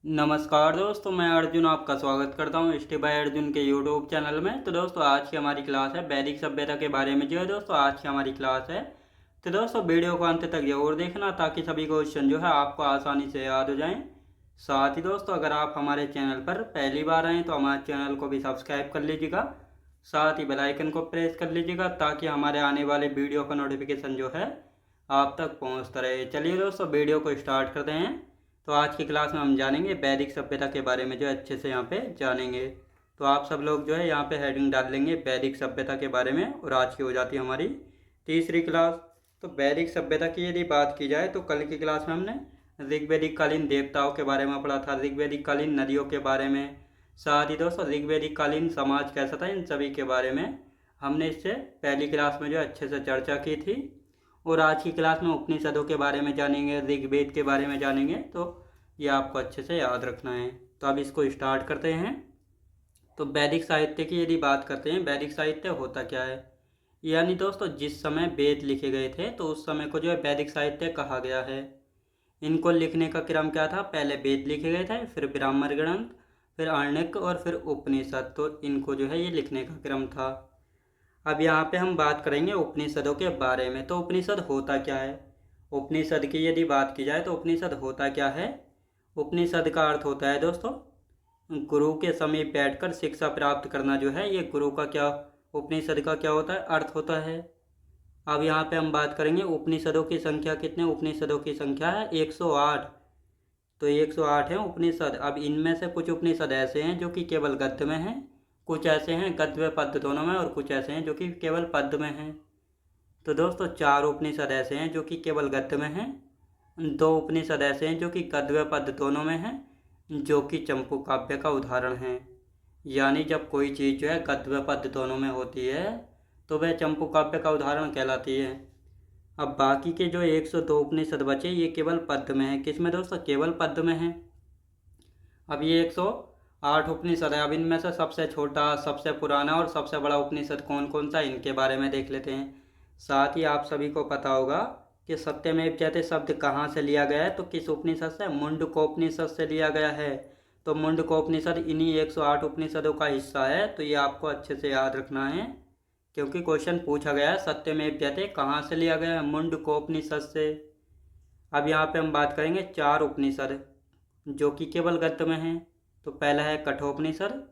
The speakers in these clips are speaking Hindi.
नमस्कार दोस्तों, मैं अर्जुन आपका स्वागत करता हूँ स्टेप बाय अर्जुन के यूट्यूब चैनल में। तो दोस्तों आज की हमारी क्लास है वैदिक सभ्यता के बारे में। जो है दोस्तों आज की हमारी क्लास है, तो दोस्तों वीडियो को अंत तक जरूर देखना ताकि सभी क्वेश्चन जो है आपको आसानी से याद हो जाएं। साथ ही दोस्तों अगर आप हमारे चैनल पर पहली बार आएँ तो हमारे चैनल को भी सब्सक्राइब कर लीजिएगा, साथ ही बेल आइकन को प्रेस कर लीजिएगा ताकि हमारे आने वाले वीडियो का नोटिफिकेशन जो है आप तक पहुँचता रहे। चलिए दोस्तों वीडियो को स्टार्ट करते हैं। तो आज की क्लास में हम जानेंगे वैदिक सभ्यता के बारे में, जो अच्छे से यहाँ पे जानेंगे। तो आप सब लोग जो है यहाँ पे हेडिंग डाल लेंगे वैदिक सभ्यता के बारे में, और आज की हो जाती है हमारी तीसरी क्लास। तो वैदिक सभ्यता की यदि बात की जाए तो कल की क्लास में हमने ऋग्वैदिक कालीन देवताओं के बारे में पढ़ा था, ऋग्वैदिक कालीन नदियों के बारे में, साथ ही दोस्तों ऋग्वैदिक कालीन समाज कैसा था, इन सभी के बारे में हमने इससे पहली क्लास में जो अच्छे से चर्चा की थी। और आज की क्लास में उपनिषदों के बारे में जानेंगे, ऋग्वेद के बारे में जानेंगे। तो ये आपको अच्छे से याद रखना है। तो अब इसको स्टार्ट करते हैं। तो वैदिक साहित्य की यदि बात करते हैं, वैदिक साहित्य होता क्या है, यानी दोस्तों जिस समय वेद लिखे गए थे तो उस समय को जो है वैदिक साहित्य कहा गया है। इनको लिखने का क्रम क्या था, पहले वेद लिखे गए थे, फिर ब्राह्मण ग्रंथ, फिर आरण्यक और फिर उपनिषद। तो इनको जो है ये लिखने का क्रम था। अब यहाँ पे हम बात करेंगे उपनिषदों के बारे में। तो उपनिषद होता क्या है, उपनिषद की यदि बात की जाए तो उपनिषद होता क्या है। उपनिषद का अर्थ होता है दोस्तों गुरु के समीप बैठकर शिक्षा प्राप्त करना। जो है ये गुरु का क्या, उपनिषद का क्या होता है, अर्थ होता है। अब यहाँ पे हम बात करेंगे उपनिषदों की संख्या कितने, उपनिषदों की संख्या है 108। तो 108 है उपनिषद। अब इनमें से कुछ उपनिषद ऐसे हैं जो कि केवल गद्य में हैं, कुछ ऐसे हैं गद्य व पद्य दोनों में, और कुछ ऐसे हैं जो कि केवल पद्य में हैं। तो दोस्तों 4 उपनिषद ऐसे हैं जो कि केवल गद्य में हैं, 2 उपनिषद ऐसे हैं जो कि गद्य व पद्य दोनों में हैं, जो कि चंपू काव्य का उदाहरण हैं। यानी जब कोई चीज़ जो है गद्य व पद्य दोनों में होती है तो वह चंपू काव्य का उदाहरण कहलाती है। अब बाकी के जो 102 उपनिषद बचे ये केवल पद्य में है। किस में दोस्तों, केवल पद्य में है। अब ये 108 उपनिषद है। अब इनमें से सबसे छोटा, सबसे पुराना और सबसे बड़ा उपनिषद कौन कौन सा, इनके बारे में देख लेते हैं। साथ ही आप सभी को पता होगा कि सत्यमेव जयते शब्द कहाँ से लिया गया है, तो किस उपनिषद से, मुंडकोपनिषद से लिया गया है। तो मुंडकोपनिषद इन्हीं 108 उपनिषदों का हिस्सा है। तो ये आपको अच्छे से याद रखना है क्योंकि क्वेश्चन पूछा गया है सत्यमेव जयते कहाँ से लिया गया है, मुंडकोपनिषद से। अब यहाँ पे हम बात करेंगे 4 उपनिषद जो कि केवल गद्य में हैं। तो पहला है कठोपनिषद,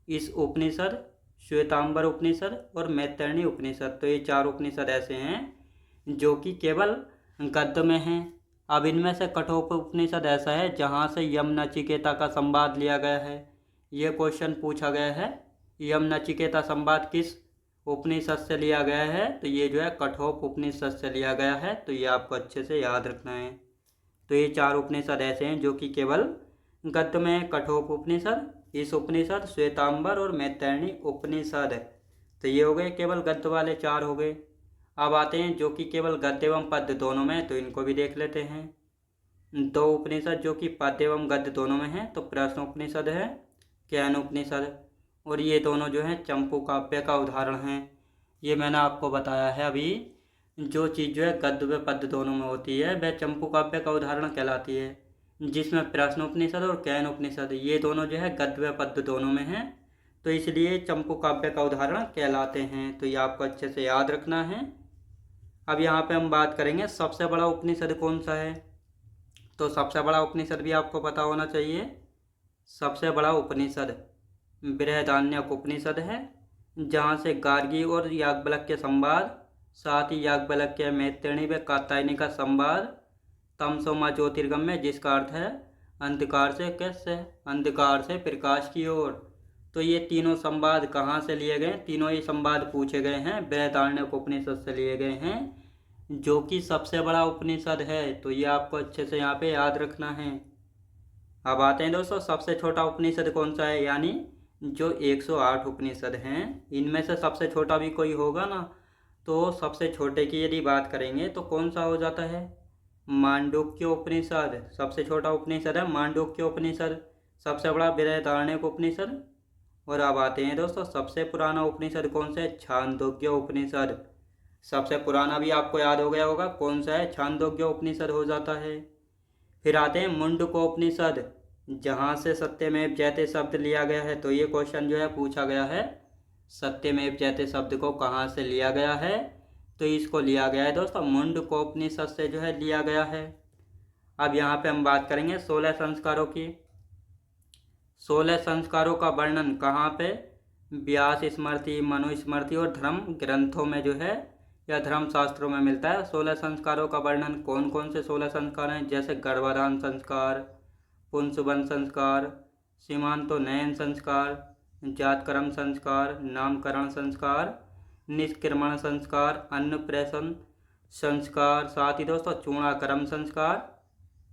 इस उपनिषद, श्वेतांबर उपनिषद और मैत्रेयी उपनिषद। तो ये 4 उपनिषद ऐसे हैं जो कि केवल गद्य में हैं। अब इनमें से कठोपनिषद ऐसा है जहाँ से यम नचिकेता का संवाद लिया गया है। ये क्वेश्चन पूछा गया है, यम नचिकेता संवाद किस उपनिषद से लिया गया है, तो ये जो है कठोप उपनिषद से लिया गया है। तो ये आपको अच्छे से याद रखना है। तो ये 4 उपनिषद ऐसे हैं जो कि केवल गद्य में, कठोप उपनिषद, इस उपनिषद, श्वेतांबर और मैत्रेयी उपनिषद। तो ये हो गए केवल गद्य वाले 4 हो गए। अब आते हैं जो कि केवल गद्य एवं पद्य दोनों में, तो इनको भी देख लेते हैं। 2 उपनिषद जो कि पद्य एवं गद्य दोनों में हैं, तो प्रश्न उपनिषद है, कैन उपनिषद, और ये दोनों जो हैं चंपू काव्य का उदाहरण हैं। ये मैंने आपको बताया है अभी, जो चीज़ जो है गद्य व पद्य दोनों में होती है वह चंपू काव्य का उदाहरण कहलाती है, जिसमें प्रश्न उपनिषद और कैन उपनिषद ये दोनों जो है गद्य व पद्य दोनों में हैं, तो इसलिए चंपू काव्य का उदाहरण कहलाते हैं। तो ये आपको अच्छे से याद रखना है। अब यहाँ पे हम बात करेंगे सबसे बड़ा उपनिषद कौन सा है। तो सबसे बड़ा उपनिषद भी आपको पता होना चाहिए। सबसे बड़ा उपनिषद बृहदारण्यक उपनिषद है, जहाँ से गार्गी और याज्ञवल्क्य संवाद, साथ ही याज्ञवल्क्य, मैत्रेयी व कात्यायनी का संवाद, तमसोमा ज्योतिर्गम्य, जिसका अर्थ है अंधकार से कैसे, अंधकार से प्रकाश की ओर। तो ये तीनों संवाद कहाँ से लिए गए, तीनों ही संवाद पूछे गए हैं बृहदारण्यक उपनिषद से लिए गए हैं, जो कि सबसे बड़ा उपनिषद है। तो ये आपको अच्छे से यहाँ पे याद रखना है। अब आते हैं दोस्तों सबसे छोटा उपनिषद कौन सा है, यानी जो 108 उपनिषद हैं इनमें से सबसे छोटा भी कोई होगा ना, तो सबसे छोटे की यदि बात करेंगे तो कौन सा हो जाता है, मांडूक्य उपनिषद। सबसे छोटा उपनिषद है मांडूक्य उपनिषद, सबसे बड़ा बृहदारण्यक उपनिषद। और अब आते हैं दोस्तों सबसे पुराना उपनिषद कौन सा है, छांदोग्य उपनिषद। सबसे पुराना भी आपको याद हो गया होगा कौन सा है, छांदोग्य उपनिषद हो जाता है। फिर आते हैं मुंडकोपनिषद, जहाँ से सत्यमेव जयते शब्द लिया गया है, तो ये क्वेश्चन जो है पूछा गया है, सत्यमेव जयते शब्द को कहाँ से लिया गया है, तो इसको लिया गया है दोस्तों मुंडकोपनिषद से जो है लिया गया है। अब यहाँ पे हम बात करेंगे 16 संस्कारों की। 16 संस्कारों का वर्णन कहाँ पे, व्यास स्मृति, मनुस्मृति और धर्म ग्रंथों में जो है या धर्म शास्त्रों में मिलता है। 16 संस्कारों का वर्णन कौन कौन से 16 संस्कार हैं, जैसे गर्भाधान संस्कार, पुंसवन संस्कार, सीमांतोन्नयन संस्कार, जातकर्म संस्कार, नामकरण संस्कार, निष्क्रमण संस्कार, अन्नप्राशन संस्कार, साथ ही दोस्तों चूड़ाकर्म संस्कार,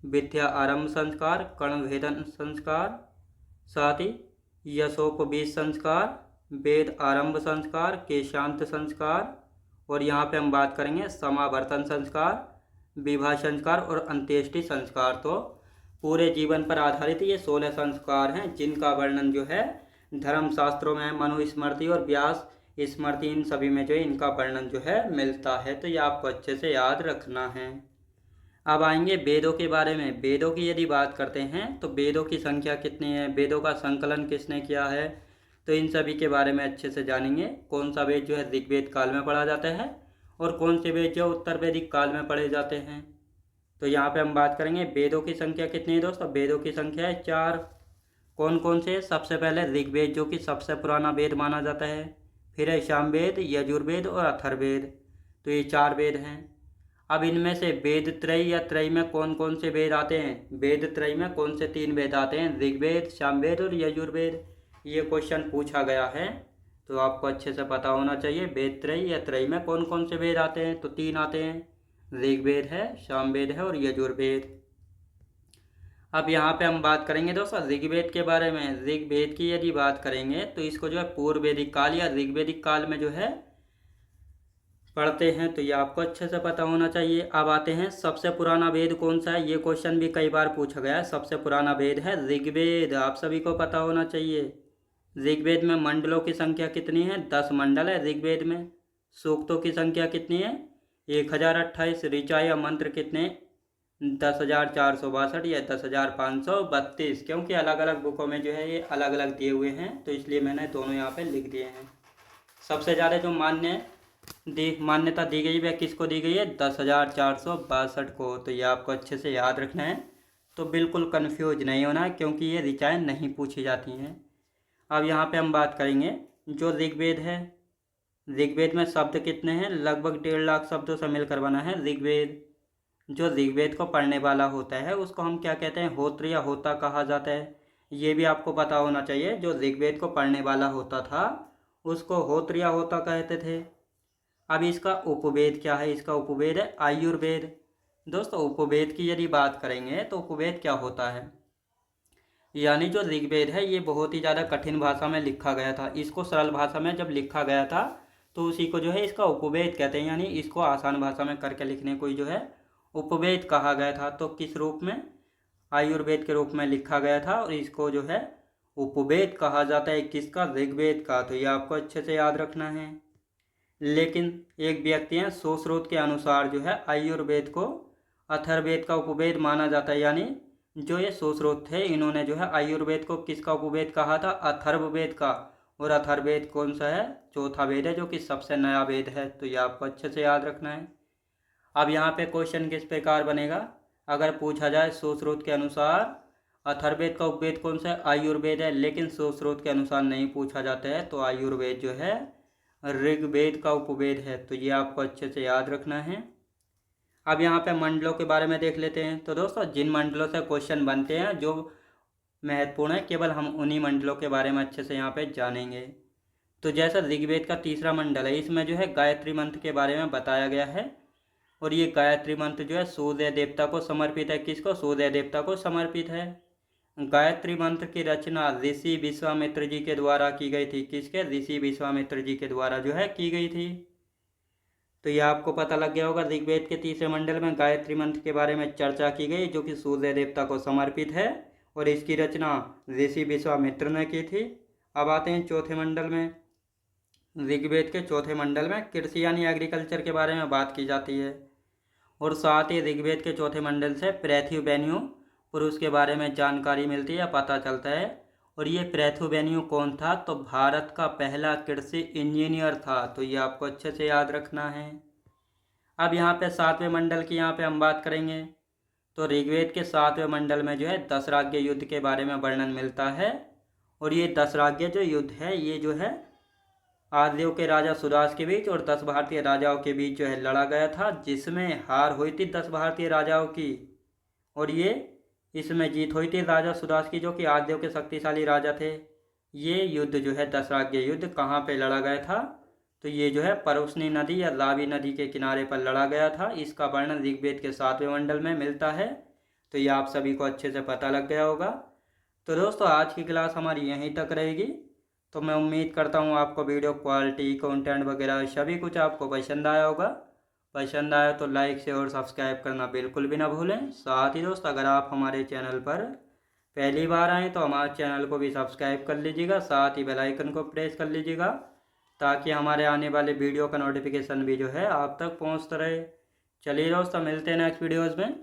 विद्या आरंभ संस्कार, कर्णभेदन संस्कार, साथ ही यशोपवीत संस्कार, वेद आरंभ संस्कार, केशांत संस्कार, और यहाँ पे हम बात करेंगे समावर्तन संस्कार, विवाह संस्कार और अंत्येष्टि संस्कार। तो पूरे जीवन पर आधारित ये 16 संस्कार हैं जिनका वर्णन जो है धर्मशास्त्रों में, मनुस्मृति और व्यास स्मृति, इन सभी में जो है इनका वर्णन जो है मिलता है। तो ये आपको अच्छे से याद रखना है। अब आएंगे वेदों के बारे में। वेदों की यदि बात करते हैं तो वेदों की संख्या कितनी है, वेदों का संकलन किसने किया है, तो इन सभी के बारे में अच्छे से जानेंगे। कौन सा वेद जो है ऋग्वेद काल में पढ़ा जाता है और कौन से वेद जो उत्तर वैदिक काल में पढ़े जाते हैं। तो यहाँ पे हम बात करेंगे वेदों की संख्या कितनी है दोस्तों। वेदों की संख्या है 4। कौन कौन से, सबसे पहले ऋग्वेद जो कि सबसे पुराना वेद माना जाता है, फिर है सामवेद, यजुर्वेद और अथर्ववेद। तो ये 4 वेद हैं। अब इनमें से वेद त्रयी या त्रयी में कौन कौन से वेद आते हैं, वेद त्रयी में कौन से 3 वेद आते हैं, ऋग्वेद, सामवेद और यजुर्वेद। ये क्वेश्चन पूछा गया है तो आपको अच्छे से पता होना चाहिए वेद त्रयी या त्रयी में कौन कौन से वेद आते हैं। तो 3 आते हैं, ऋग्वेद है, सामवेद है और यजुर्वेद। अब यहाँ पे हम बात करेंगे दोस्तों ऋग्वेद के बारे में। ऋग्वेद की यदि बात करेंगे तो इसको जो है पूर्व वैदिक काल या ऋग्वेदिक काल में जो है पढ़ते हैं, तो ये आपको अच्छे से पता होना चाहिए। अब आते हैं सबसे पुराना वेद कौन सा है, ये क्वेश्चन भी कई बार पूछा गया है। सबसे पुराना वेद है ऋग्वेद, आप सभी को पता होना चाहिए। ऋग्वेद में मंडलों की संख्या कितनी है, 10 मंडल है ऋग्वेद में। सूक्तों की संख्या कितनी है, 1028। ऋचा या मंत्र कितने, 10,462 या 10,532, क्योंकि अलग अलग बुकों में जो है ये अलग अलग दिए हुए हैं, तो इसलिए मैंने दोनों यहाँ पे लिख दिए हैं। सबसे ज़्यादा जो मान्यता दी गई वह किसको दी गई है, 10,462 को। तो ये आपको अच्छे से याद रखना है, तो बिल्कुल कंफ्यूज नहीं होना है, क्योंकि ये ऋचाएँ नहीं पूछी जाती हैं। अब यहाँ पे हम बात करेंगे जो ऋग्वेद है। ऋग्वेद में शब्द कितने हैं, लगभग 1.5 लाख शब्दों से मिलकर बना है ऋग्वेद। जो ऋग्वेद को पढ़ने वाला होता है उसको हम क्या कहते हैं, होत्र या होता कहा जाता है। ये भी आपको पता होना चाहिए, जो ऋग्वेद को पढ़ने वाला होता था उसको होत्र या होता कहते थे। अब इसका उपवेद क्या है, इसका उपवेद है आयुर्वेद। दोस्तों उपवेद की यदि बात करेंगे तो उपवेद क्या होता है, यानी जो ऋग्वेद है ये बहुत ही ज़्यादा कठिन भाषा में लिखा गया था। इसको सरल भाषा में जब लिखा गया था तो उसी को जो है इसका उपवेद कहते हैं, यानी इसको आसान भाषा में करके लिखने को जो है उपवेद कहा गया था। तो किस रूप में, आयुर्वेद के रूप में लिखा गया था और इसको जो है उपवेद कहा जाता है, किसका, ऋग्वेद का। तो ये आपको अच्छे से याद रखना है। लेकिन एक व्यक्ति हैं सुश्रुत के अनुसार जो है आयुर्वेद को अथर्ववेद का उपवेद माना जाता है, यानी जो ये सुश्रुत थे इन्होंने जो है आयुर्वेद को किसका उपवेद कहा था, अथर्ववेद का। और अथर्ववेद कौन सा है, चौथा वेद है जो कि सबसे नया वेद है। तो ये आपको अच्छे से याद रखना है। अब यहाँ पे क्वेश्चन किस प्रकार बनेगा, अगर पूछा जाए सुश्रुत के अनुसार अथर्ववेद का उपवेद कौन सा है, आयुर्वेद है, लेकिन सुश्रुत के अनुसार नहीं पूछा जाता है तो आयुर्वेद जो है ऋग्वेद का उपवेद है। तो ये आपको अच्छे से याद रखना है। अब यहाँ पे मंडलों के बारे में देख लेते हैं। तो दोस्तों जिन मंडलों से क्वेश्चन बनते हैं जो महत्वपूर्ण है, केवल हम उन्हीं मंडलों के बारे में अच्छे से यहाँ पे जानेंगे। तो जैसा ऋग्वेद का 3रा मंडल है, इसमें जो है गायत्री मंत्र के बारे में बताया गया है। और ये गायत्री मंत्र जो है सूर्य देवता को समर्पित है, किसको, सूर्य देवता को समर्पित है। गायत्री मंत्र की रचना ऋषि विश्वामित्र जी के द्वारा की गई थी, किसके, ऋषि विश्वामित्र जी के द्वारा जो है की गई थी। तो ये आपको पता लग गया होगा, ऋग्वेद के 3रे मंडल में गायत्री मंत्र के बारे में चर्चा की गई जो कि सूर्य देवता को समर्पित है और इसकी रचना ऋषि विश्वामित्र ने की थी। अब आते हैं 4थे मंडल में। ऋग्वेद के 4थे मंडल में कृषि यानी एग्रीकल्चर के बारे में बात की जाती है। और साथ ही ऋग्वेद के 4थे मंडल से पृथ्वी वेन्यू पुरुष के बारे में जानकारी मिलती है या पता चलता है। और ये पृथ्वी कौन था, तो भारत का पहला कृषि इंजीनियर था। तो ये आपको अच्छे से याद रखना है। अब यहाँ पे 7वें मंडल की यहाँ पे हम बात करेंगे। तो ऋग्वेद के 7वें मंडल में जो है दशराज्य युद्ध के बारे में वर्णन मिलता है। और ये दशराज्य जो युद्ध है ये जो है आर्यों के राजा सुदास के बीच और 10 भारतीय राजाओं के बीच जो है लड़ा गया था, जिसमें हार हुई थी 10 भारतीय राजाओं की और ये इसमें जीत हुई थी राजा सुदास की, जो कि आर्यों के शक्तिशाली राजा थे। ये युद्ध जो है दशराज्य युद्ध कहाँ पे लड़ा गया था, तो ये जो है परुष्णी नदी या रावी नदी के किनारे पर लड़ा गया था। इसका वर्णन ऋग्वेद के 7वें मंडल में मिलता है। तो ये आप सभी को अच्छे से पता लग गया होगा। तो दोस्तों आज की क्लास हमारी यहीं तक रहेगी। तो मैं उम्मीद करता हूँ आपको वीडियो क्वालिटी, कंटेंट वगैरह सभी कुछ आपको पसंद आया होगा। पसंद आया तो लाइक शेयर और सब्सक्राइब करना बिल्कुल भी ना भूलें। साथ ही दोस्त अगर आप हमारे चैनल पर पहली बार आएँ तो हमारे चैनल को भी सब्सक्राइब कर लीजिएगा, साथ ही बेल आइकन को प्रेस कर लीजिएगा ताकि हमारे आने वाले वीडियो का नोटिफिकेशन भी जो है आप तक पहुँचता रहे। चलिए दोस्तों मिलते हैं नेक्स्ट वीडियोज़ में।